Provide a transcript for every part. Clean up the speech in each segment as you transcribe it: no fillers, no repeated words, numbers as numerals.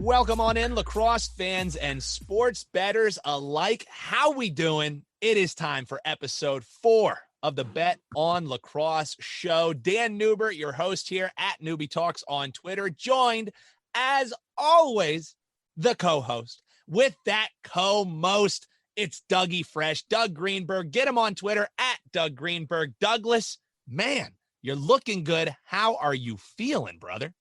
Welcome on in, lacrosse fans and sports bettors alike. How we doing? It is time for episode 4 of the Bet On Lacrosse show. Dan Neubert, your host here at Newbie Talks on Twitter, joined, as always, the co-host with that co-most. It's Dougie Fresh, Doug Greenberg. Get him on Twitter at Doug Greenberg. Douglas, man, you're looking good. How are you feeling, brother?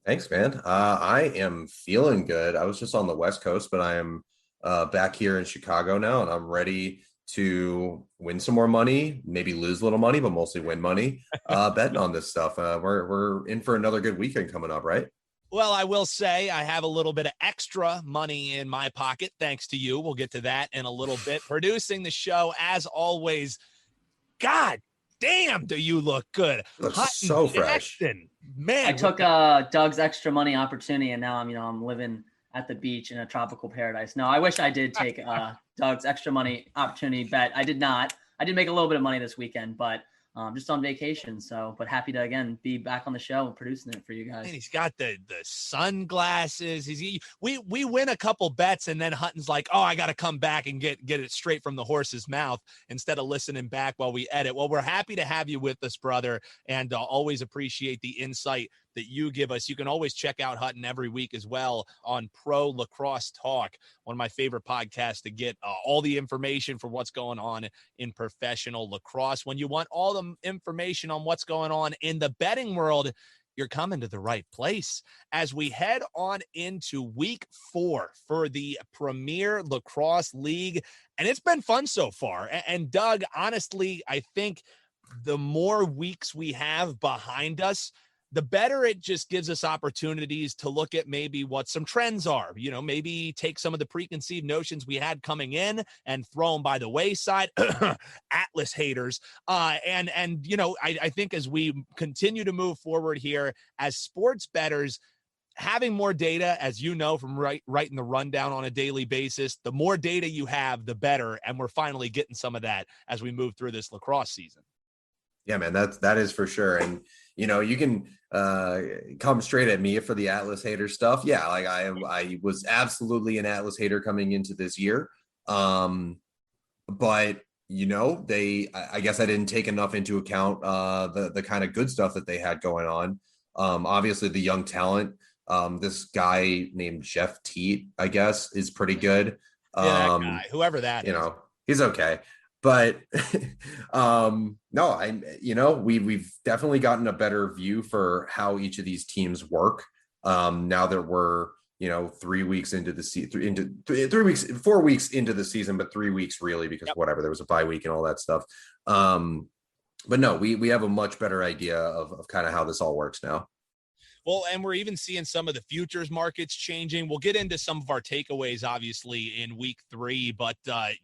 Thanks, man. I am feeling good. I was just on the West Coast, but I am back here in Chicago now, and I'm ready to win some more money, maybe lose a little money, but mostly win money betting on this stuff. We're in for another good weekend coming up, right? Well, I will say I have a little bit of extra money in my pocket, thanks to you. We'll get to that in a little bit. Producing the show, as always, God damn, do you look good. Looks so fresh. Man, I took Doug's extra money opportunity, and now I'm living at the beach in a tropical paradise. No, I wish I did take Doug's extra money opportunity bet. I did not. I did make a little bit of money this weekend, but just on vacation. So, but happy to again be back on the show and producing it for you guys. And he's got the sunglasses. We win a couple bets, and then Hutton's like, "Oh, I got to come back and get it straight from the horse's mouth instead of listening back while we edit." Well, we're happy to have you with us, brother, and always appreciate the insight that you give us. You can always check out Hutton every week as well on Pro Lacrosse Talk, one of my favorite podcasts to get all the information for what's going on in professional lacrosse. When you want all the information on what's going on in the betting world, you're coming to the right place as we head on into week 4 for the Premier Lacrosse League. And it's been fun so far. And Doug, honestly, I think the more weeks we have behind us, the better it just gives us opportunities to look at maybe what some trends are, maybe take some of the preconceived notions we had coming in and throw them by the wayside. Atlas haters. I think as we continue to move forward here as sports bettors, having more data, as you know, from writing the rundown on a daily basis, the more data you have, the better. And we're finally getting some of that as we move through this lacrosse season. Yeah, man, that is for sure. And, you can come straight at me for the Atlas hater stuff. Yeah, like I was absolutely an Atlas hater coming into this year. But, I guess I didn't take enough into account the kind of good stuff that they had going on. Obviously, the young talent, this guy named Jeff Teat, I guess, is pretty good. That guy, whoever that is. He's okay. But we've definitely gotten a better view for how each of these teams work. Now that we're 3 weeks into the season, 4 weeks into the season, but 3 weeks really because whatever, there was a bye week and all that stuff. But no, we have a much better idea of kind of how this all works now. Well, and we're even seeing some of the futures markets changing. We'll get into some of our takeaways, obviously, in week 3. But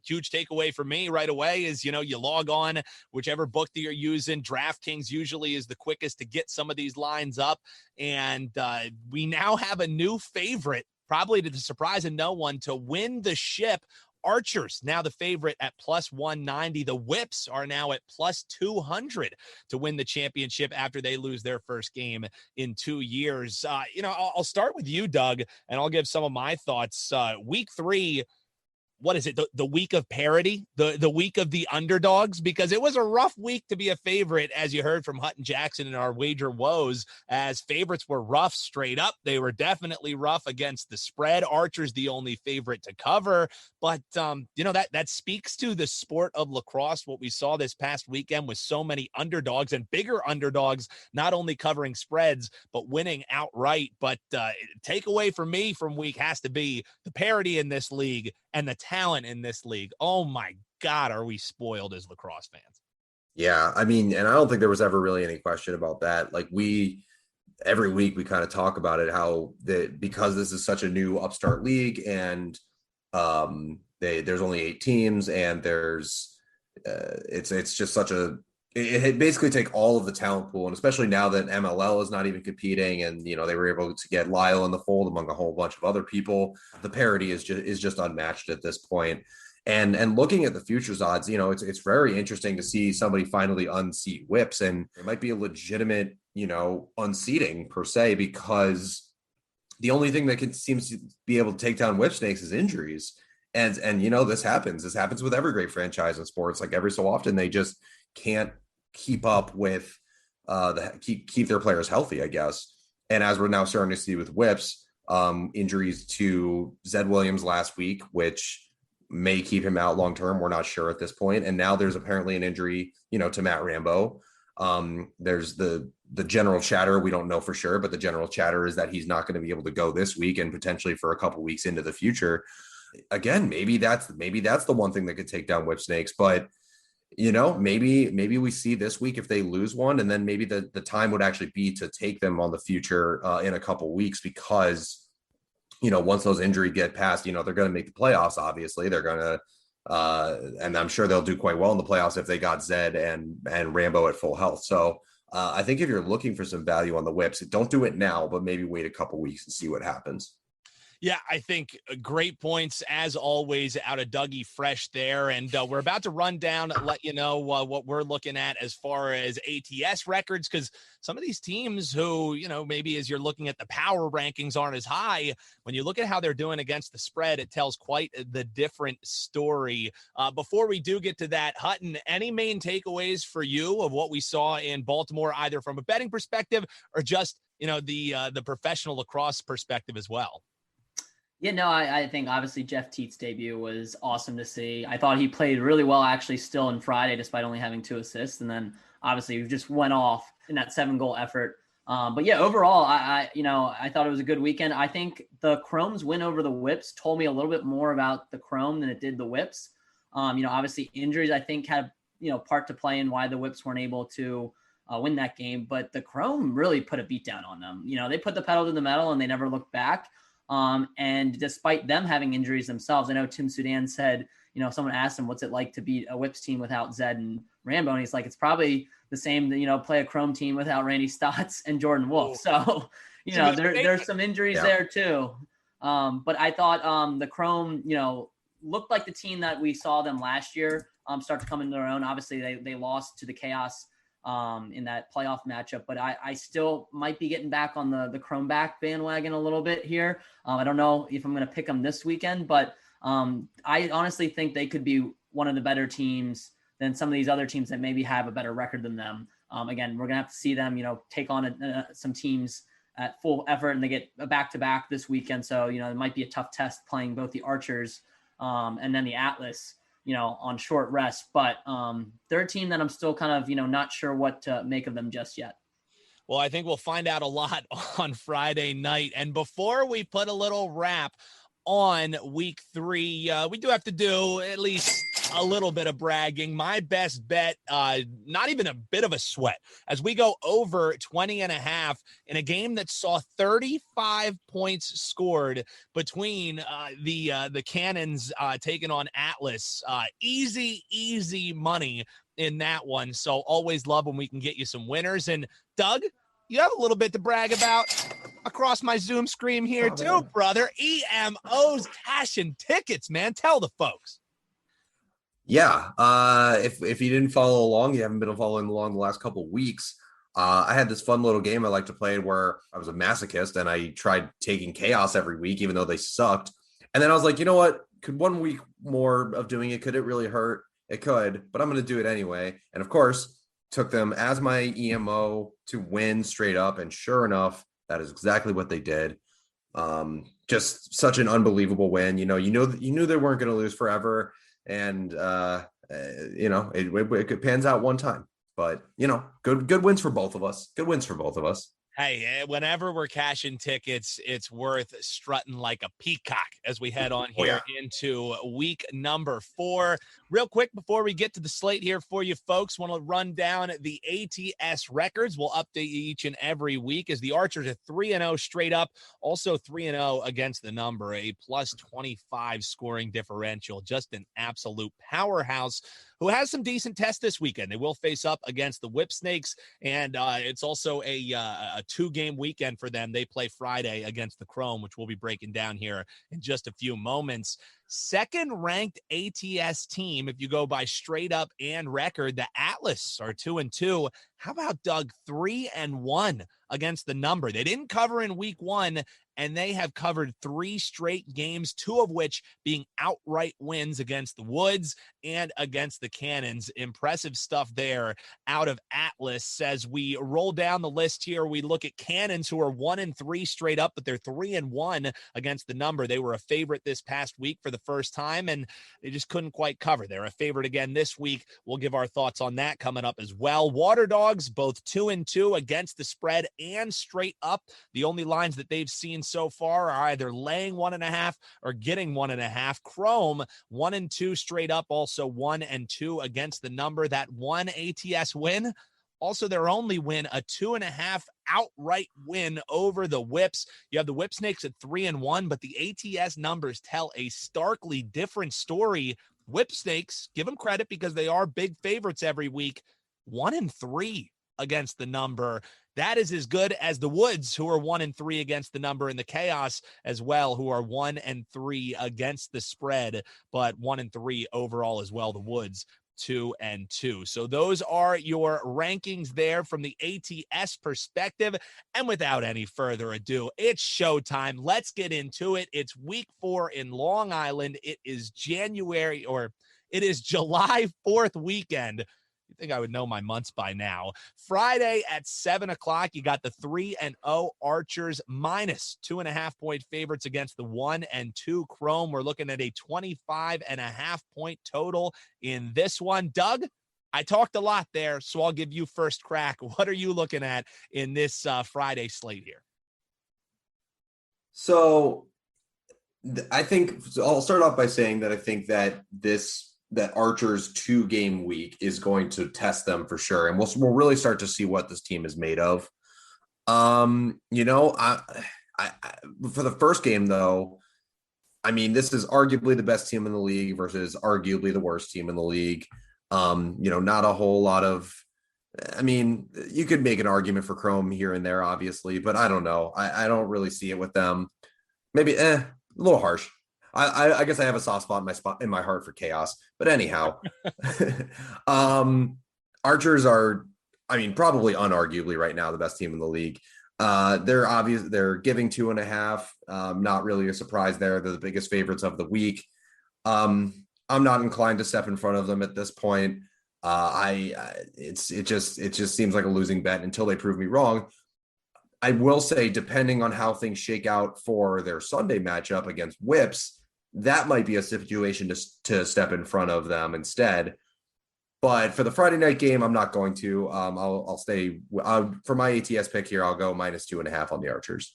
huge takeaway for me right away is, you log on, whichever book that you're using. DraftKings usually is the quickest to get some of these lines up. And we now have a new favorite, probably to the surprise of no one, to win the ship. Archers, now the favorite at plus 190. The Whips are now at plus 200 to win the championship after they lose their first game in 2 years. I'll start with you, Doug, and I'll give some of my thoughts. Week 3, what is it? The week of parity, the week of the underdogs, because it was a rough week to be a favorite, as you heard from Hutton Jackson in our wager woes, as favorites were rough straight up. They were definitely rough against the spread. Archer's the only favorite to cover, but that speaks to the sport of lacrosse. What we saw this past weekend with so many underdogs and bigger underdogs, not only covering spreads, but winning outright. But takeaway for me from week has to be the parity in this league and the talent in this league. Oh my God, are we spoiled as lacrosse fans? Yeah, I mean, and I don't think there was ever really any question about that. Like every week we kind of talk about it, how because this is such a new upstart league and there's only 8 teams and it's just such a, it basically take all of the talent pool, and especially now that MLL is not even competing, and they were able to get Lyle in the fold among a whole bunch of other people. The parity is just unmatched at this point. And looking at the futures odds, it's very interesting to see somebody finally unseat Whips, and it might be a legitimate unseating per se, because the only thing that seems to be able to take down whip snakes is injuries. And you know, this happens with every great franchise in sports. Like every so often they just can't keep up with keep their players healthy, I guess. And as we're now starting to see with whips, injuries to Zed Williams last week, which may keep him out long term. We're not sure at this point. And now there's apparently an injury, you know, to Matt Rambo. There's the general chatter. We don't know for sure, but the general chatter is that he's not going to be able to go this week and potentially for a couple weeks into the future. Again, maybe that's the one thing that could take down whip snakes. But you know, maybe we see this week if they lose one, and then maybe the time would actually be to take them on the future in a couple weeks, because you know, once those injuries get past, you know, they're going to make the playoffs. Obviously, they're going to, and I'm sure they'll do quite well in the playoffs if they got Zed and Rambo at full health. So I think if you're looking for some value on the whips, don't do it now, but maybe wait a couple weeks and see what happens. Yeah, I think great points, as always, out of Dougie Fresh there. And we're about to run down, let you know what we're looking at as far as ATS records, because some of these teams who, you know, maybe as you're looking at the power rankings aren't as high, when you look at how they're doing against the spread, it tells quite the different story. Before we do get to that, Hutton, any main takeaways for you of what we saw in Baltimore, either from a betting perspective or just, you know, the professional lacrosse perspective as well? Yeah, no, I think obviously Jeff Teat's debut was awesome to see. I thought he played really well actually still on Friday, despite only having 2 assists. And then obviously he just went off in that 7-goal effort. But yeah, overall, I thought it was a good weekend. I think the Chrome's win over the Whips told me a little bit more about the Chrome than it did the Whips. Obviously injuries, I think, had, part to play in why the Whips weren't able to win that game. But the Chrome really put a beat down on them. They put the pedal to the metal and they never looked back. And despite them having injuries themselves, I know Tim Sudan said, someone asked him, what's it like to beat a Whips team without Zed and Rambo? And he's like, it's probably the same that, play a Chrome team without Randy Stotts and Jordan Wolf. So, there's some injuries there too. But I thought the Chrome, looked like the team that we saw them last year start to come into their own. Obviously, they lost to the Chaos in that playoff matchup, but I still might be getting back on the Chrome back bandwagon a little bit here. I don't know if I'm going to pick them this weekend, but I honestly think they could be one of the better teams than some of these other teams that maybe have a better record than them. Again, we're going to have to see them, take on some teams at full effort, and they get a back-to-back this weekend. So, it might be a tough test playing both the Archers and then the Atlas, on short rest, but they're a team that I'm still kind of, not sure what to make of them just yet. Well, I think we'll find out a lot on Friday night. And before we put a little wrap on week 3, we do have to do at least a little bit of bragging. My best bet, not even a bit of a sweat, as we go over 20.5 in a game that saw 35 points scored between the Cannons taking on Atlas. Easy money in that one. So always love when we can get you some winners. And Doug, you have a little bit to brag about across my Zoom screen here too, brother. EMOs, cash and tickets, man. Tell the folks. Yeah. If you didn't follow along, you haven't been following along the last couple of weeks. I had this fun little game I like to play where I was a masochist and I tried taking Chaos every week, even though they sucked. And then I was like, you know what? Could 1 week more of doing it, could it really hurt? It could, but I'm going to do it anyway. And of course, took them as my EMO to win straight up. And sure enough, that is exactly what they did. Just such an unbelievable win. You knew they weren't going to lose forever. And, it pans out one time, but good wins for both of us. Good wins for both of us. Hey, whenever we're cashing tickets, it's worth strutting like a peacock as we head on here into week number 4. Real quick, before we get to the slate here for you folks, want to run down the ATS records. We'll update you each and every week as the Archers are 3-0 straight up, also 3-0 against the number, a plus 25 scoring differential, just an absolute powerhouse who has some decent tests this weekend. They will face up against the Whip Snakes, and it's also a 2-game weekend for them. They play Friday against the Chrome, which we'll be breaking down here in just a few moments. second-ranked ATS team, if you go by straight up and record, the Atlas are 2-2. How about Doug, 3-1 against the number? They didn't cover in week 1, and they have covered 3 straight games, 2 of which being outright wins against the Woods and against the Cannons. Impressive stuff there out of Atlas. As we roll down the list here, we look at Cannons, who are 1-3 straight up, but they're 3-1 against the number. They were a favorite this past week for the first time, and they just couldn't quite cover. They're a favorite again this week. We'll give our thoughts on that coming up as well. Water Dogs, both 2-2 against the spread and straight up. The only lines that they've seen so far are either laying 1.5 or getting 1.5. Chrome, 1-2 straight up, also 1-2 against the number. That one ATS win, also their only win, a 2.5 outright win over the Whips. You have the Whip Snakes at 3-1, but the ATS numbers tell a starkly different story. Whip Snakes, give them credit because they are big favorites every week, 1-3 against the number. That is as good as the Woods, who are 1-3 against the number, and the Chaos as well, who are 1-3 against the spread, but 1-3 overall as well. The Woods 2-2. So those are your rankings there from the ATS perspective. And without any further ado, it's showtime. Let's get into it. It's week 4 in Long Island. It is July 4th weekend. You think I would know my months by now. Friday at 7 o'clock, you got the 3-0 Archers minus 2.5-point favorites against the 1-2 Chrome. We're looking at a 25.5-point total in this one. Doug, I talked a lot there, so I'll give you first crack. What are you looking at in this Friday slate here? So I think I'll start off by saying that I think that that Archer's 2-game week is going to test them for sure. And we'll really start to see what this team is made of. I for the first game though, I mean, this is arguably the best team in the league versus arguably the worst team in the league. Not a whole lot of, I mean, you could make an argument for Chrome here and there, obviously, but I don't know. I don't really see it with them. Maybe a little harsh. I guess I have a soft spot in my heart for Chaos, but anyhow, Archers are, I mean, probably unarguably right now the best team in the league. They're giving 2.5. Not really a surprise there. They're the biggest favorites of the week. I'm not inclined to step in front of them at this point. It just seems like a losing bet until they prove me wrong. I will say, depending on how things shake out for their Sunday matchup against Whips, that might be a situation to step in front of them instead. But for the Friday night game, I'm not going to. I'll stay for my ATS pick here. I'll go minus 2.5 on the Archers.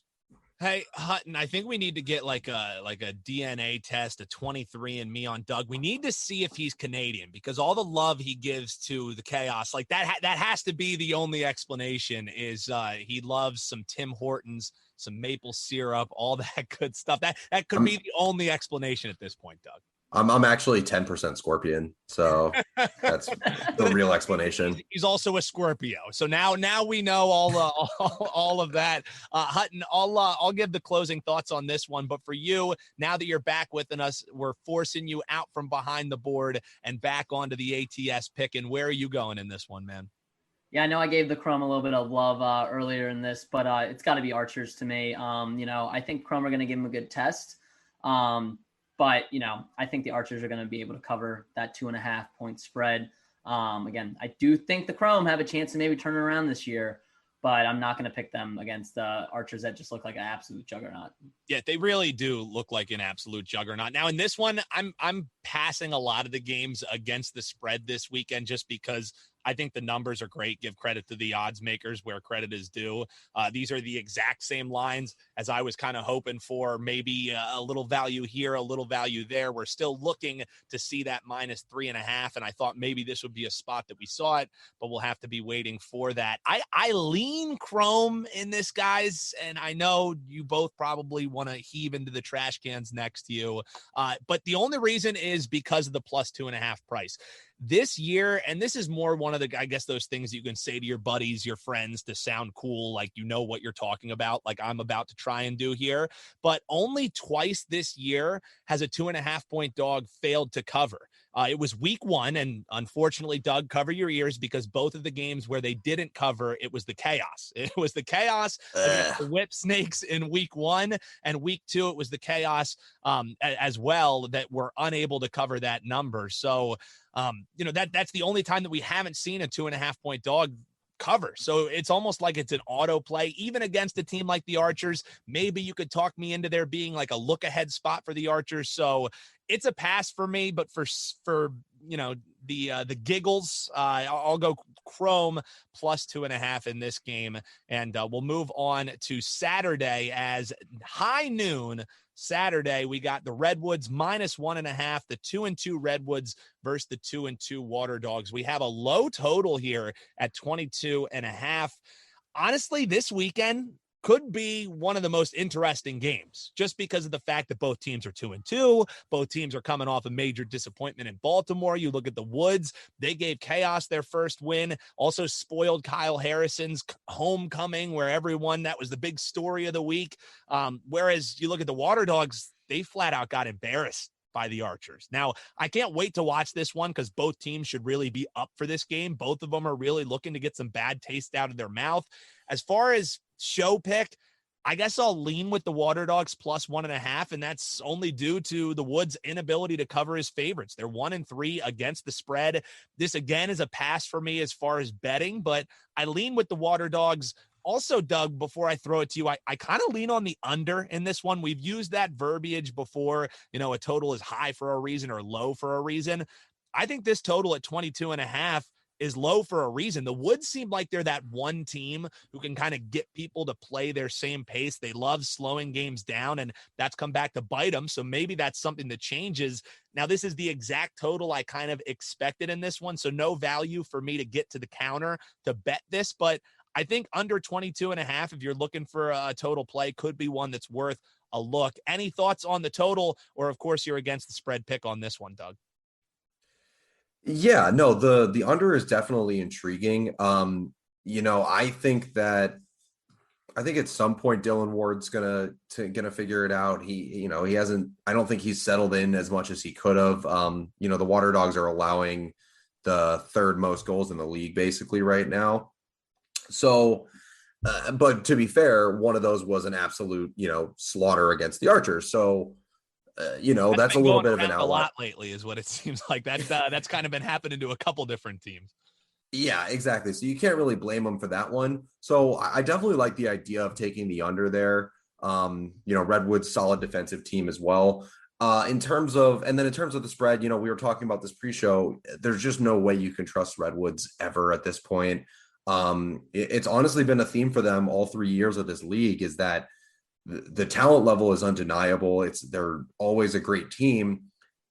Hey, Hutton, I think we need to get like a DNA test, a 23andMe on Doug. We need to see if he's Canadian, because all the love he gives to the Chaos, like that has to be the only explanation, is he loves some Tim Hortons, some maple syrup, all that good stuff. That could be the only explanation at this point, Doug. I'm actually 10% Scorpion, so that's the real explanation. He's also a Scorpio, so now we know all of that. Hutton, I'll give the closing thoughts on this one, but for you, now that you're back within us, we're forcing you out from behind the board and back onto the ATS pick. And where are you going in this one, man? Yeah, I know I gave the Chrome a little bit of love earlier in this, but it's got to be Archers to me. I think Chrome are going to give him a good test. But, I think the Archers are going to be able to cover that 2.5-point spread. Again, I do think the Chrome have a chance to maybe turn it around this year, but I'm not going to pick them against the Archers that just look like an absolute juggernaut. Yeah, they really do look like an absolute juggernaut. Now, in this one, I'm passing a lot of the games against the spread this weekend just because I think the numbers are great. Give credit to the odds makers where credit is due. These are the exact same lines as I was kind of hoping for. Maybe a little value here, a little value there. We're still looking to see that minus 3.5. And I thought maybe this would be a spot that we saw it, but we'll have to be waiting for that. I lean Chrome in this, guys. And I know you both probably want to heave into the trash cans next to you. But the only reason is because of the plus 2.5 price. this year, and this is more one of the, I guess, those things you can say to your buddies, your friends to sound cool, like you know what you're talking about, like I'm about to try and do here, but only twice this year has a 2.5 point dog failed to cover. It was week 1, and unfortunately, Doug, cover your ears, because both of the games where they didn't cover, it was the chaos. It was the chaos against the Whip Snakes in week 1, and week 2, it was the chaos as well that were unable to cover that number. So, that's the only time that we haven't seen a 2.5 point dog cover. So it's almost like it's an auto play, even against a team like the Archers. Maybe you could talk me into there being like a look ahead spot for the Archers. So it's a pass for me, but for the giggles, I'll go Chrome plus 2.5 in this game. And we'll move on to Saturday. As high noon Saturday, we got the Redwoods minus 1.5, the 2-2 Redwoods versus the 2-2 Water Dogs. We have a low total here at 22.5. Honestly, this weekend could be one of the most interesting games, just because of the fact that both teams are 2-2. Both teams are coming off a major disappointment in Baltimore. You look at the Woods, they gave Chaos their first win, also spoiled Kyle Harrison's homecoming, where that was the big story of the week. Whereas you look at the Water Dogs, they flat out got embarrassed by the Archers. Now, I can't wait to watch this one, because both teams should really be up for this game. Both of them are really looking to get some bad taste out of their mouth. As far as show pick, I guess I'll lean with the Water Dogs plus 1.5, and that's only due to the Woods' inability to cover his favorites. They're 1-3 against the spread. This again is a pass for me as far as betting, but I lean with the Water Dogs. Also, Doug, before I throw it to you, I kind of lean on the under in this one. We've used that verbiage before, a total is high for a reason or low for a reason. I think this total at 22.5 is low for a reason. The Woods seem like they're that one team who can kind of get people to play their same pace. They love slowing games down, and that's come back to bite them. So maybe that's something that changes. Now, this is the exact total I kind of expected in this one, so no value for me to get to the counter to bet this, but I think under 22.5, if you're looking for a total play, could be one that's worth a look. Any thoughts on the total, or of course you're against the spread pick on this one, Doug? Yeah, no, the under is definitely intriguing. I think at some point Dylan Ward's gonna figure it out. He hasn't. I don't think he's settled in as much as he could have. The Water Dogs are allowing the third most goals in the league basically right now. So, but to be fair, one of those was an absolute slaughter against the Archers. So. That's a little bit of an outlier. A lot lately is what it seems like. That's kind of been happening to a couple different teams. Yeah, exactly. So you can't really blame them for that one. So I definitely like the idea of taking the under there. Redwood's solid defensive team as well. In terms of the spread, we were talking about this pre-show. There's just no way you can trust Redwoods ever at this point. It's honestly been a theme for them all 3 years of this league, is that the talent level is undeniable. They're always a great team,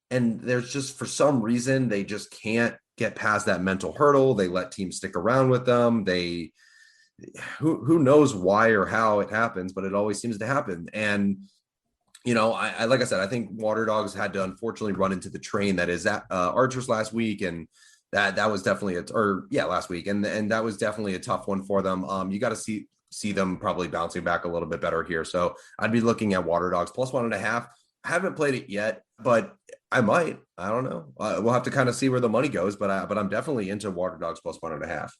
and there's just, for some reason, they just can't get past that mental hurdle. They let teams stick around with them. Who knows why or how it happens, but it always seems to happen. And I like I said, I think Water Dogs had to unfortunately run into the train that is at Archers last week, and that was definitely last week, and that was definitely a tough one for them. You got to see them probably bouncing back a little bit better here. So I'd be looking at Water Dogs plus 1.5. I haven't played it yet, but I might. I don't know. We'll have to kind of see where the money goes, but I'm definitely into Water Dogs plus 1.5.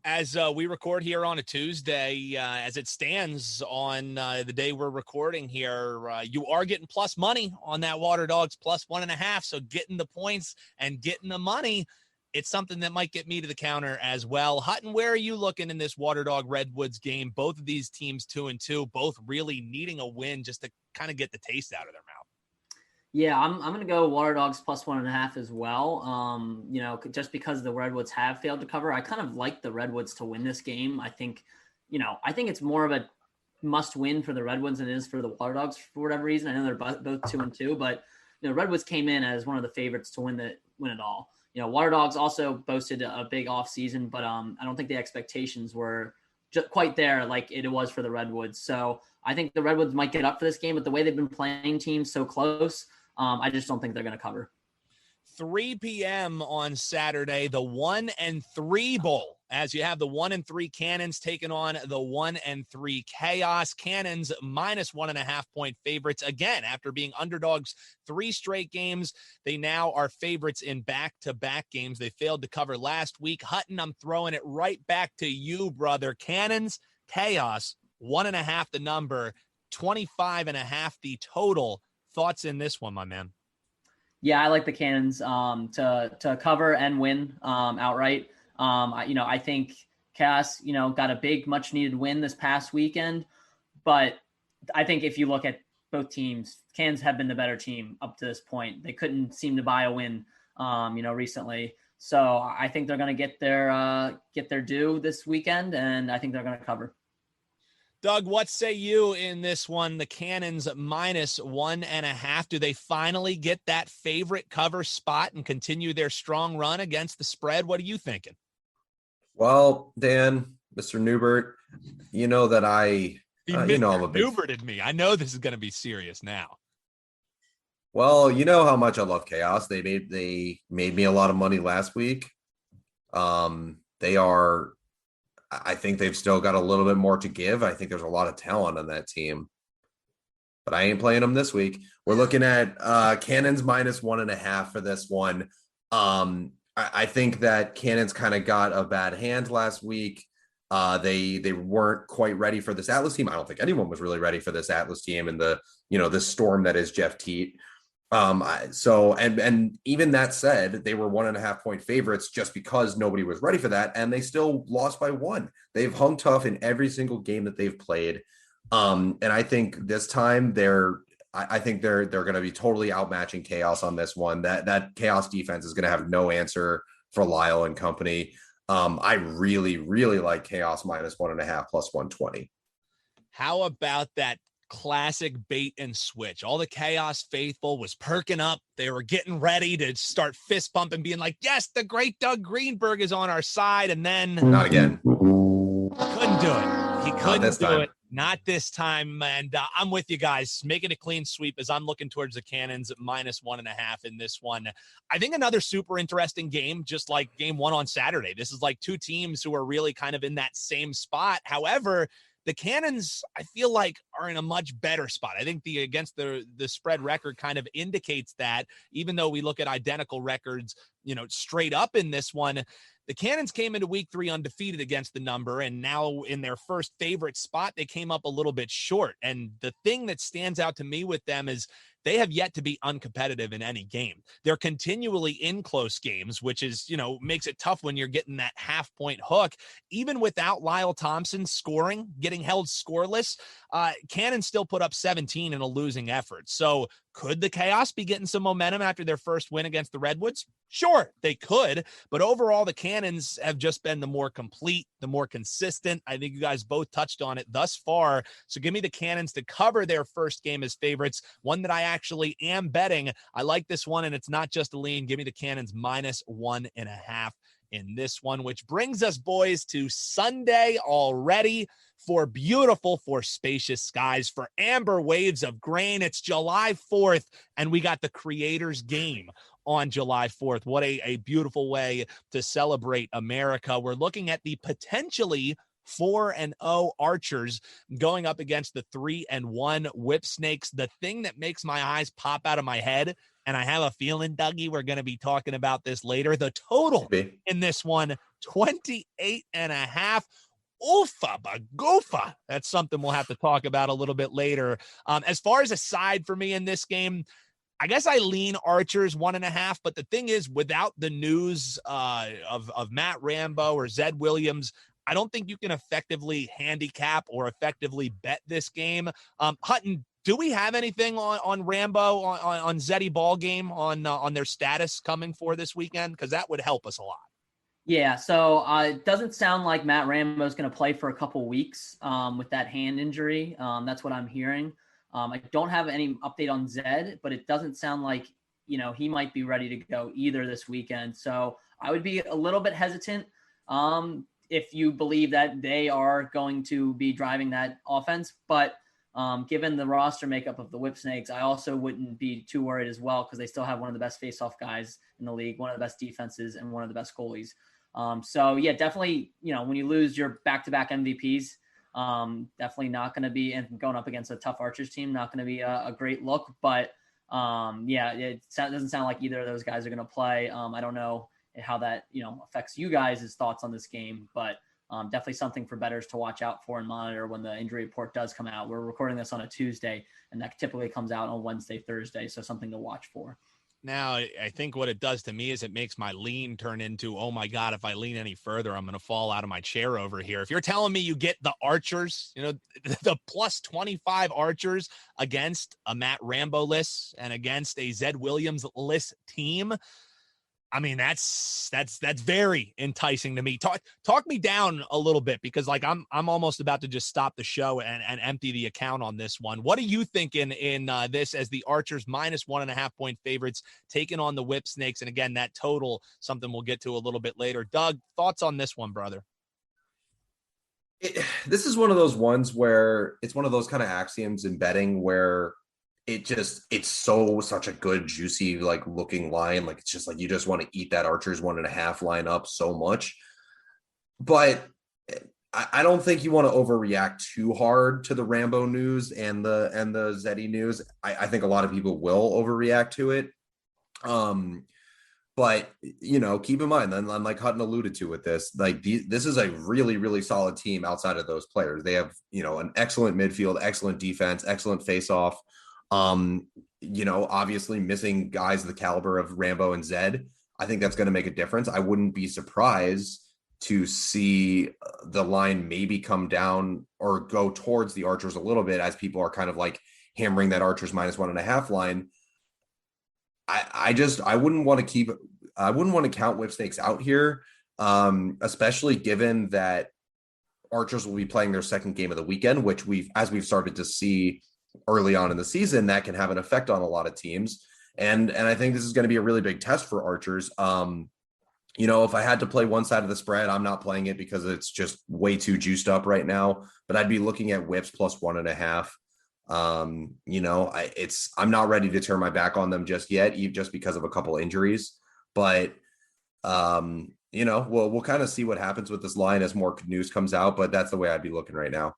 As we record here on a Tuesday, as it stands on the day we're recording here, you are getting plus money on that Water Dogs plus 1.5. So getting the points and getting the money, it's something that might get me to the counter as well. Hutton, where are you looking in this Water Dog Redwoods game? Both of these teams 2-2, both really needing a win just to kind of get the taste out of their mouth. Yeah, I'm going to go Water Dogs plus 1.5 as well. Just because the Redwoods have failed to cover, I kind of like the Redwoods to win this game. I think it's more of a must win for the Redwoods than it is for the Water Dogs for whatever reason. I know they're both 2-2, but Redwoods came in as one of the favorites to win it all. Water Dogs also boasted a big off season, but I don't think the expectations were just quite there like it was for the Redwoods. So I think the Redwoods might get up for this game, but the way they've been playing teams so close, I just don't think they're going to cover. 3 p.m. on Saturday, the 1-3 Bowl, as you have the 1-3 Cannons taking on the 1-3 Chaos. Cannons -1.5 point favorites again after being underdogs 3 straight games. They now are favorites in back-to-back games. They failed to cover last week. Hutton, I'm throwing it right back to you, brother. Cannons, Chaos, 1.5 the number, 25.5 the total. Thoughts in this one, my man? Yeah, I like the Cannons to cover and win outright. I think Chaos, got a big, much needed win this past weekend. But I think if you look at both teams, Cannons have been the better team up to this point. They couldn't seem to buy a win, recently. So I think they're going to get their due this weekend, and I think they're going to cover. Doug, what say you in this one? The Cannons -1.5. Do they finally get that favorite cover spot and continue their strong run against the spread? What are you thinking? Well, Dan, Mr. Neubert, you know that I'm a big Neuberted me. I know this is going to be serious now. Well, you know how much I love Chaos. They made me a lot of money last week. I think they've still got a little bit more to give. I think there's a lot of talent on that team, but I ain't playing them this week. We're looking at Cannons -1.5 for this one. I think that Cannons kind of got a bad hand last week. They weren't quite ready for this Atlas team. I don't think anyone was really ready for this Atlas team and this storm that is Jeff Teat. And even that said, they were 1.5 point favorites just because nobody was ready for that. And they still lost by 1. They've hung tough in every single game that they've played. And I think this time they're going to be totally outmatching Chaos on this one. That Chaos defense is going to have no answer for Lyle and company. I really, really like Chaos -1.5 plus 120. How about that classic bait and switch? All the Chaos faithful was perking up. They were getting ready to start fist pumping, being like, yes, the great Doug Greenberg is on our side. And then not again. Couldn't do it. He couldn't do it. Not this time. And I'm with you guys, making a clean sweep as I'm looking towards the Cannons at -1.5 in this one. I think another super interesting game, just like game 1 on Saturday. This is like 2 teams who are really kind of in that same spot. However, the Cannons, I feel like, are in a much better spot. I think against the spread record kind of indicates that, even though we look at identical records, straight up in this one. The Cannons came into week 3 undefeated against the number, and now in their first favorite spot, they came up a little bit short. And the thing that stands out to me with them is they have yet to be uncompetitive in any game. They're continually in close games, which is, makes it tough when you're getting that half-point hook. Even without Lyle Thompson scoring, getting held scoreless, Cannons still put up 17 in a losing effort. So could the Chaos be getting some momentum after their first win against the Redwoods? Sure, they could. But overall, the Cannons have just been the more complete, the more consistent. I think you guys both touched on it thus far. So give me the Cannons to cover their first game as favorites, one that I actually am betting. I like this one, and it's not just a lean. Give me the Cannons -1.5 in this one, which brings us, boys, to Sunday already. For beautiful, for spacious skies, for amber waves of grain. It's July 4th, and we got the Creators Game on July 4th. What a beautiful way to celebrate America. We're looking at the potentially 4-0 Archers going up against the 3-1 Whip Snakes. The thing that makes my eyes pop out of my head, and I have a feeling, Dougie, we're going to be talking about this later, the total in this one, 28.5. Oofa bagoofa. That's something we'll have to talk about a little bit later. As far as a side for me in this game, I guess I lean Archers 1.5, but the thing is, without the news of Matt Rambo or Zed Williams, I don't think you can effectively handicap or effectively bet this game. Hutton, do we have anything on Rambo, on Zeddy ball game, on their status coming for this weekend? Because that would help us a lot. Yeah, so it doesn't sound like Matt Rambo is going to play for a couple weeks with that hand injury. That's what I'm hearing. I don't have any update on Zed, but it doesn't sound like, he might be ready to go either this weekend. So I would be a little bit hesitant if you believe that they are going to be driving that offense. But Given the roster makeup of the Whipsnakes, I also wouldn't be too worried as well because they still have one of the best face-off guys in the league, one of the best defenses, and one of the best goalies. So yeah, definitely, when you lose your back-to-back MVPs, definitely not going to be, and going up against a tough Archers team, not going to be a great look. But yeah, it doesn't sound like either of those guys are going to play. I don't know how that affects you guys' thoughts on this game, but definitely something for bettors to watch out for and monitor when the injury report does come out. We're recording this on a Tuesday, and that typically comes out on Wednesday, Thursday, so something to watch for. Now, I think what it does to me is it makes my lean turn into, oh my God, if I lean any further, I'm going to fall out of my chair over here. If you're telling me you get the Archers, the plus 25 Archers against a Matt Rambo-less and against a Zed Williams-less team, I mean, that's very enticing to me. Talk me down a little bit, because like I'm almost about to just stop the show and empty the account on this one. What are you thinking in this as the Archers minus 1.5 point favorites taking on the Whipsnakes? And again, that total, something we'll get to a little bit later. Doug, thoughts on this one, brother? This is one of those ones where it's one of those kind of axioms in betting where it's such a good, juicy, like looking line. Like, it's just like, you just want to eat that Archers 1.5 line up so much. But I don't think you want to overreact too hard to the Rambo news and the Zeddy news. I think a lot of people will overreact to it. But keep in mind, then, like Hutton alluded to with this, like this is a really, really solid team outside of those players. They have, an excellent midfield, excellent defense, excellent face-off. Obviously missing guys of the caliber of Rambo and Zed, I think that's going to make a difference. I wouldn't be surprised to see the line maybe come down or go towards the Archers a little bit, as people are kind of like hammering that Archers minus 1.5 line. I wouldn't want to count Whipsnakes out here, especially given that Archers will be playing their second game of the weekend, which we've started to see early on in the season, that can have an effect on a lot of teams. And I think this is going to be a really big test for Archers. If I had to play one side of the spread, I'm not playing it because it's just way too juiced up right now, but I'd be looking at Whips plus 1.5. I'm not ready to turn my back on them just yet, just because of a couple injuries, but we'll kind of see what happens with this line as more news comes out, but that's the way I'd be looking right now.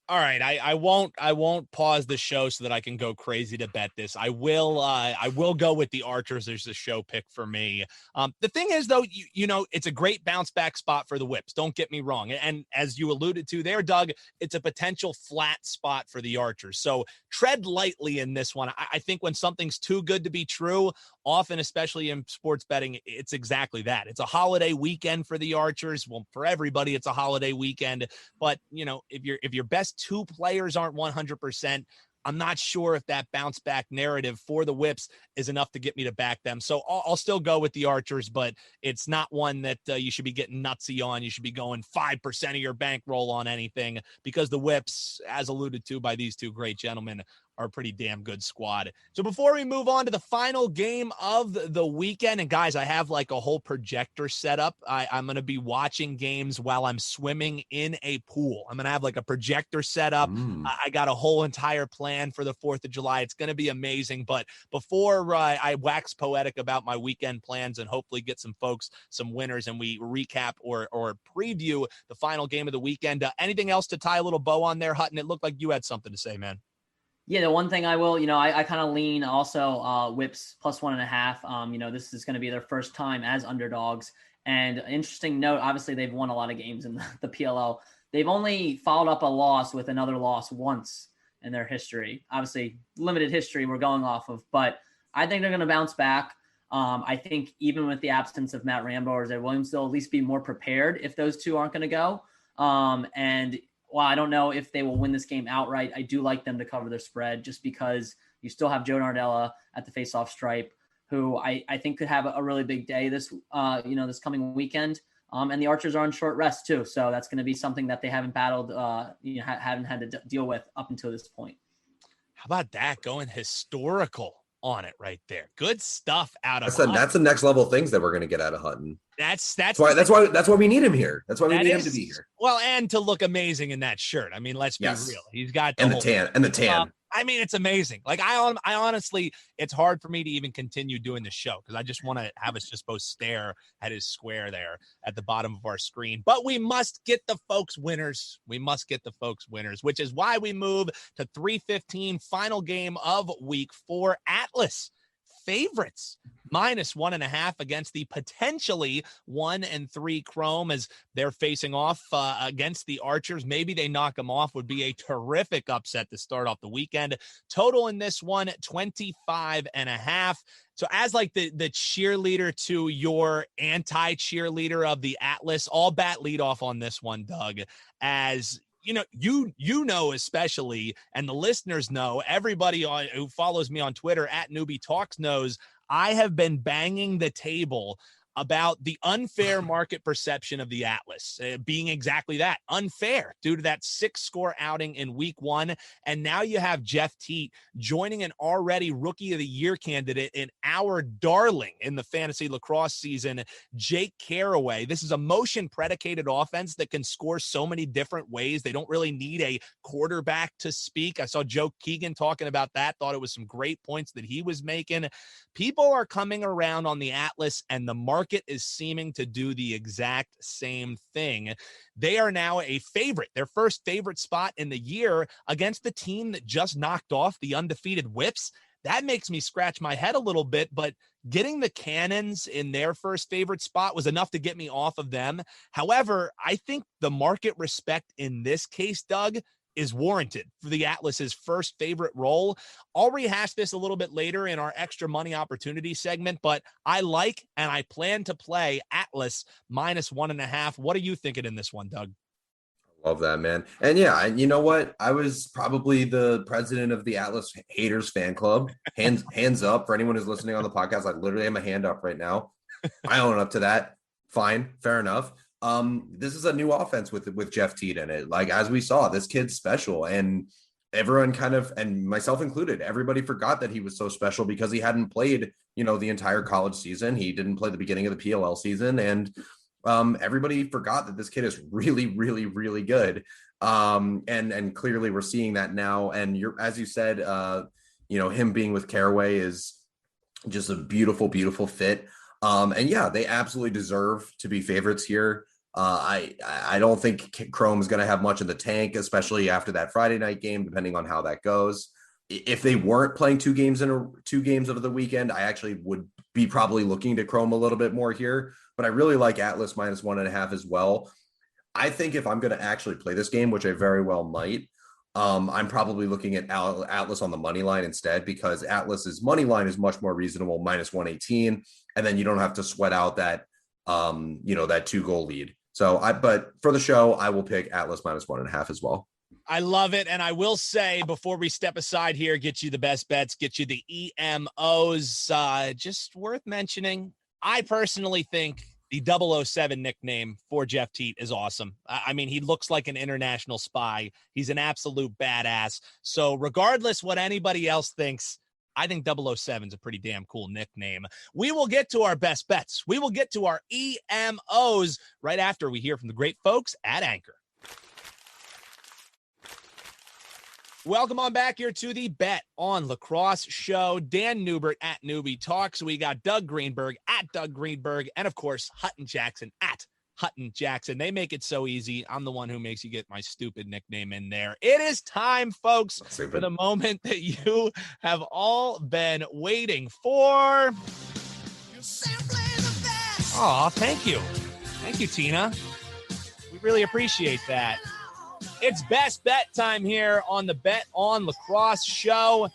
All right, I won't pause the show so that I can go crazy to bet this. I will go with the Archers. There's a show pick for me. The thing is, though, it's a great bounce back spot for the Whips. Don't get me wrong. And as you alluded to there, Doug, it's a potential flat spot for the Archers. So tread lightly in this one. I think when something's too good to be true, often, especially in sports betting, it's exactly that. It's a holiday weekend for the Archers. Well, for everybody, it's a holiday weekend. But if your best two players aren't 100%, I'm not sure if that bounce back narrative for the Whips is enough to get me to back them. So I'll still go with the Archers, but it's not one that you should be getting nutsy on. You should be going 5% of your bankroll on anything, because the Whips, as alluded to by these two great gentlemen, are a pretty damn good squad. So before we move on to the final game of the weekend, and guys, I have like a whole projector set up. I'm going to be watching games while I'm swimming in a pool. I'm going to have like a projector set up. I got a whole entire plan for the 4th of July. It's going to be amazing. But before I wax poetic about my weekend plans and hopefully get some folks some winners, and we recap or preview the final game of the weekend, anything else to tie a little bow on there, Hutton? It looked like you had something to say, man. Yeah, the one thing I will, I kind of lean also Whips plus 1.5. This is going to be their first time as underdogs. And an interesting note, obviously they've won a lot of games in the PLL. They've only followed up a loss with another loss once in their history. Obviously, limited history we're going off of, but I think they're going to bounce back. I think even with the absence of Matt Rambo or Zed Williams, they'll at least be more prepared if those two aren't going to go. And while I don't know if they will win this game outright, I do like them to cover their spread, just because you still have Joe Nardella at the face-off stripe, who I think could have a really big day this coming weekend. And the Archers are on short rest too. So that's going to be something that they haven't battled, haven't had to deal with up until this point. How about that? Going historical on it right there. Good stuff out of That's the next level things that we're going to get out of Hutton. That's why we need him here. That's why we need him to be here. Well, and to look amazing in that shirt. I mean, let's be real. He's got the tan. I mean, it's amazing. Like I honestly, it's hard for me to even continue doing the show because I just want to have us just both stare at his square there at the bottom of our screen. But we must get the folks winners. We must get the folks winners, which is why we move to 3:15, final game of week 4. Atlas favorites -1.5 against the potentially 1-3 Chrome as they're facing off against the Archers. Maybe they knock them off. Would be a terrific upset to start off the weekend. Total in this one, 25.5. So as like the cheerleader to your anti-cheerleader of the Atlas, all bat lead off on this one, Doug, as you know, especially, and the listeners know, everybody who follows me on Twitter at Newbie Talks knows I have been banging the table about the unfair market perception of the Atlas being exactly that, unfair, due to that 6-score outing in week 1. And now you have Jeff Teat joining an already Rookie of the Year candidate in our darling in the fantasy lacrosse season, Jake Caraway. This is a motion-predicated offense that can score so many different ways. They don't really need a quarterback to speak. I saw Joe Keegan talking about that, thought it was some great points that he was making. People are coming around on the Atlas, and the market is seeming to do the exact same thing. They are now a favorite, their first favorite spot in the year against the team that just knocked off the undefeated Whips. That makes me scratch my head a little bit, but getting the Cannons in their first favorite spot was enough to get me off of them. However, I think the market respect in this case, Doug, is warranted for the Atlas's first favorite role. I'll rehash this a little bit later in our extra money opportunity segment, but I like and I plan to play Atlas -1.5. What are you thinking in this one, Doug? Love that, man. And yeah, you know what? I was probably the president of the Atlas Haters fan club. Hands up for anyone who's listening on the podcast. I literally have my hand up right now. I own up to that. Fine, fair enough. This is a new offense with Jeff Teat in it. Like, as we saw, this kid's special, and everyone kind of, and myself included, everybody forgot that he was so special because he hadn't played, the entire college season. He didn't play the beginning of the PLL season. And everybody forgot that this kid is really, really, really good. And clearly we're seeing that now. And as you said, him being with Caraway is just a beautiful, beautiful fit. And yeah, they absolutely deserve to be favorites here. I don't think Chrome is going to have much in the tank, especially after that Friday night game, depending on how that goes. If they weren't playing two games over the weekend, I actually would be probably looking to Chrome a little bit more here, but I really like Atlas -1.5 as well. I think if I'm going to actually play this game, which I very well might, I'm probably looking at Atlas on the money line instead, because Atlas's money line is much more reasonable, -118. And then you don't have to sweat out that, that 2-goal lead. But for the show, I will pick Atlas -1.5 as well. I love it. And I will say, before we step aside here, get you the best bets, get you the EMOs, just worth mentioning, I personally think the 007 nickname for Jeff Teat is awesome. I mean, he looks like an international spy. He's an absolute badass. So regardless what anybody else thinks, I think 007 is a pretty damn cool nickname. We will get to our best bets. We will get to our EMOs right after we hear from the great folks at Anchor. Welcome on back here to the Bet on Lacrosse show. Dan Neubert at Newbie Talks. We got Doug Greenberg at Doug Greenberg, and of course, Hutton Jackson at Hutton Jackson. They make it so easy. I'm the one who makes you get my stupid nickname in there. It is time, folks, for the moment that you have all been waiting for. Oh, thank you. Thank you, Tina. We really appreciate that. It's best bet time here on the Bet on Lacrosse show.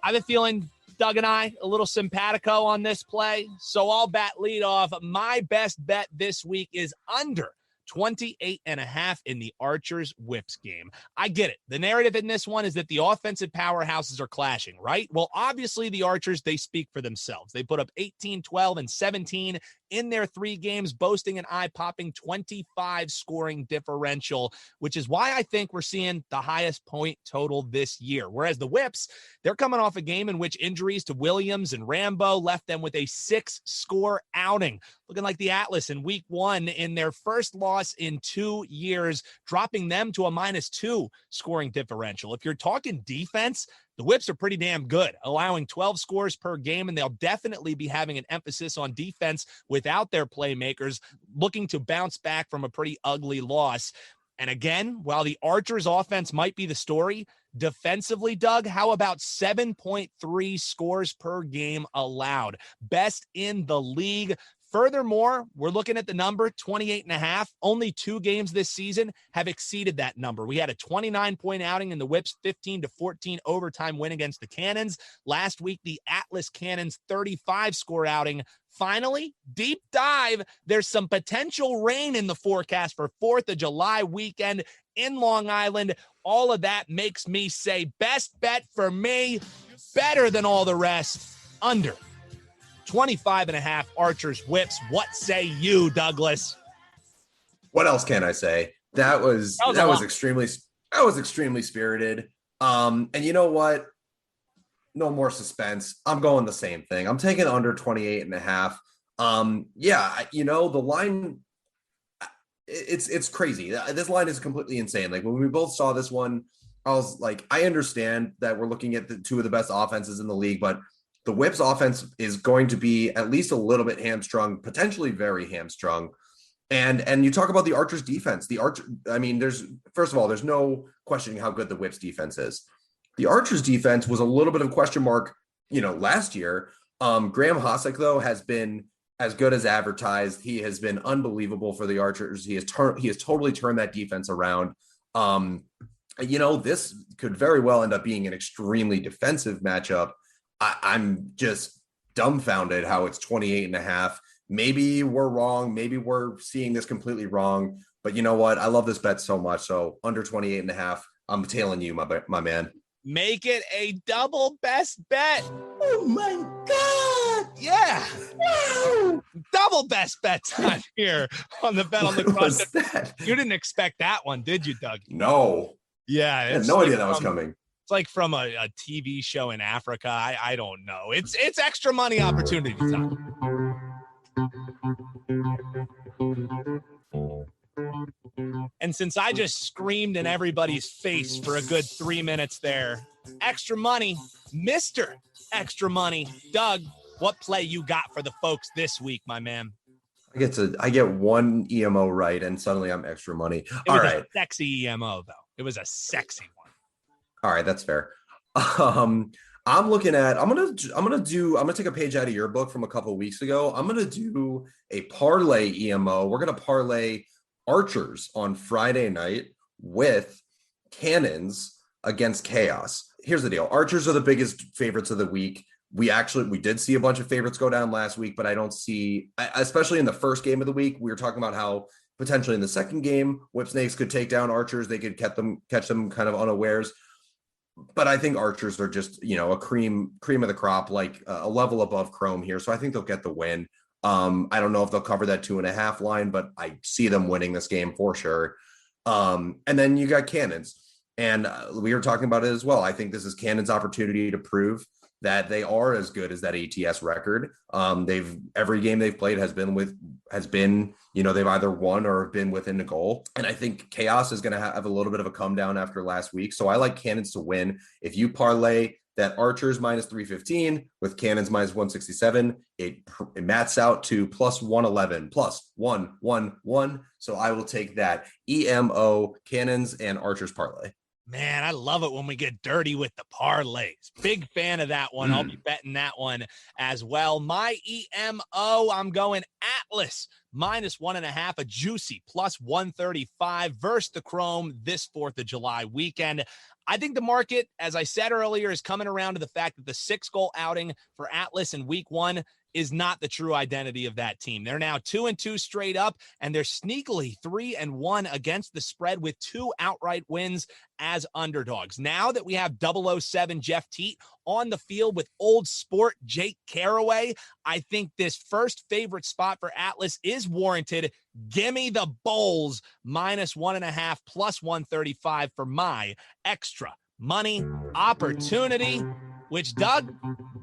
I've been feeling, Doug and I, a little simpatico on this play, so I'll bat lead off. My best bet this week is under 28.5 in the Archers Whips game. I get it. The narrative in this one is that the offensive powerhouses are clashing, right? Well, obviously the Archers, they speak for themselves. They put up 18, 12, and 17 in their 3 games, boasting an eye-popping 25 scoring differential, which is why I think we're seeing the highest point total this year. Whereas the Whips, they're coming off a game in which injuries to Williams and Rambo left them with a 6-score outing, looking like the Atlas in week 1 in their first loss in 2 years, dropping them to a -2 scoring differential. If you're talking defense, the Whips are pretty damn good, allowing 12 scores per game, and they'll definitely be having an emphasis on defense without their playmakers, looking to bounce back from a pretty ugly loss. And again, while the Archers offense might be the story, defensively, Doug, how about 7.3 scores per game allowed? Best in the league. Furthermore, we're looking at the number 28.5. Only 2 games this season have exceeded that number. We had a 29-point outing in the Whips' 15-14 overtime win against the Cannons. Last week, the Atlas Cannons 35-score outing. Finally, deep dive. There's some potential rain in the forecast for 4th of July weekend in Long Island. All of that makes me say best bet for me, better than all the rest, under 25.5 Archers Whips. What say you, Douglas? What else can I say? That was extremely spirited. And you know what? No more suspense. I'm going the same thing. I'm taking under 28.5. The line, it's crazy. This line is completely insane. Like when we both saw this one, I was like, I understand that we're looking at the 2 of the best offenses in the league, but the Whips offense is going to be at least a little bit hamstrung, potentially very hamstrung. And you talk about the Archers defense. There's no questioning how good the Whips defense is. The Archers defense was a little bit of a question mark, last year. Graham Hossack, though, has been as good as advertised. He has been unbelievable for the Archers. He has totally turned that defense around. This could very well end up being an extremely defensive matchup. I'm just dumbfounded how it's 28.5. Maybe we're wrong. Maybe we're seeing this completely wrong. But you know what? I love this bet so much. So under 28.5, I'm tailing you, my man. Make it a double best bet. Oh my God. Yeah. Wow. Double best bet time here on the Bet on Lacrosse. You didn't expect that one, did you, Doug? No. Yeah. I had no idea that was coming. It's like from a TV show in Africa. I don't know. It's extra money opportunity time. And since I just screamed in everybody's face for a good 3 minutes there, extra money, Mr. Extra Money. Doug, what play you got for the folks this week, my man? I get one EMO right, and suddenly I'm extra money. All right. A sexy EMO, though. It was a sexy one. All right, that's fair. I'm gonna take a page out of your book from a couple of weeks ago. I'm gonna do a parlay EMO. We're gonna parlay Archers on Friday night with Cannons against Chaos. Here's the deal. Archers are the biggest favorites of the week. We did see a bunch of favorites go down last week, but I don't see, especially in the first game of the week, we were talking about how potentially in the second game, Whip Snakes could take down Archers. They could catch them kind of unawares. But I think Archers are just, a cream of the crop, like a level above Chrome here. So I think they'll get the win. I don't know if they'll cover that 2.5 line, but I see them winning this game for sure. And then you got Cannons. And we were talking about it as well. I think this is Cannons' opportunity to prove that they are as good as that ATS record. Every game they've played has been they've either won or been within a goal. And I think Chaos is going to have a little bit of a come down after last week. So I like Cannons to win. If you parlay that Archers -315 with Cannons -167, it mats out to +111, +111. So I will take that EMO Cannons and Archers parlay. Man, I love it when we get dirty with the parlays. Big fan of that one. I'll be betting that one as well. My EMO, I'm going Atlas -1.5, a juicy +135 versus the Chrome this 4th of July weekend. I think the market, as I said earlier, is coming around to the fact that the 6-goal outing for Atlas in week 1 is not the true identity of that team. They're now 2-2 straight up, and they're sneakily 3-1 against the spread with 2 outright wins as underdogs. Now that we have 007 Jeff Teat on the field with old sport Jake Caraway, I think this first favorite spot for Atlas is warranted. Gimme the Bulls -1.5 plus 135 for my extra money opportunity, which, Doug,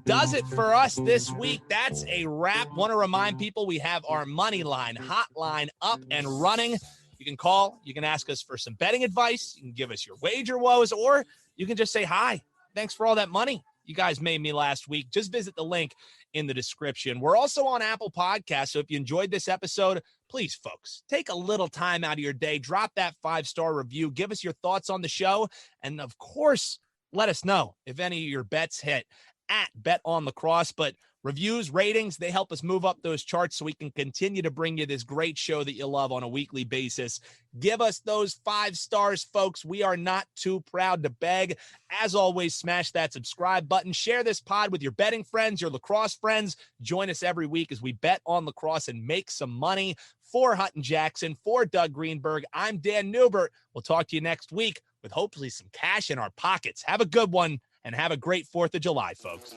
does it for us this week. That's a wrap. Want to remind people we have our money line hotline up and running. You can call, you can ask us for some betting advice, you can give us your wager woes, or you can just say hi. Thanks for all that money you guys made me last week. Just visit the link in the description. We're also on Apple Podcasts, so if you enjoyed this episode, please, folks, take a little time out of your day, drop that 5-star review, give us your thoughts on the show, and of course, let us know if any of your bets hit at Bet On Lacrosse. But reviews, ratings, they help us move up those charts so we can continue to bring you this great show that you love on a weekly basis. Give us those 5 stars, folks. We are not too proud to beg. As always, smash that subscribe button. Share this pod with your betting friends, your lacrosse friends. Join us every week as we bet on lacrosse and make some money. For Hutton Jackson, for Doug Greenberg, I'm Dan Neubert. We'll talk to you next week with hopefully some cash in our pockets. Have a good one, and have a great 4th of July, folks.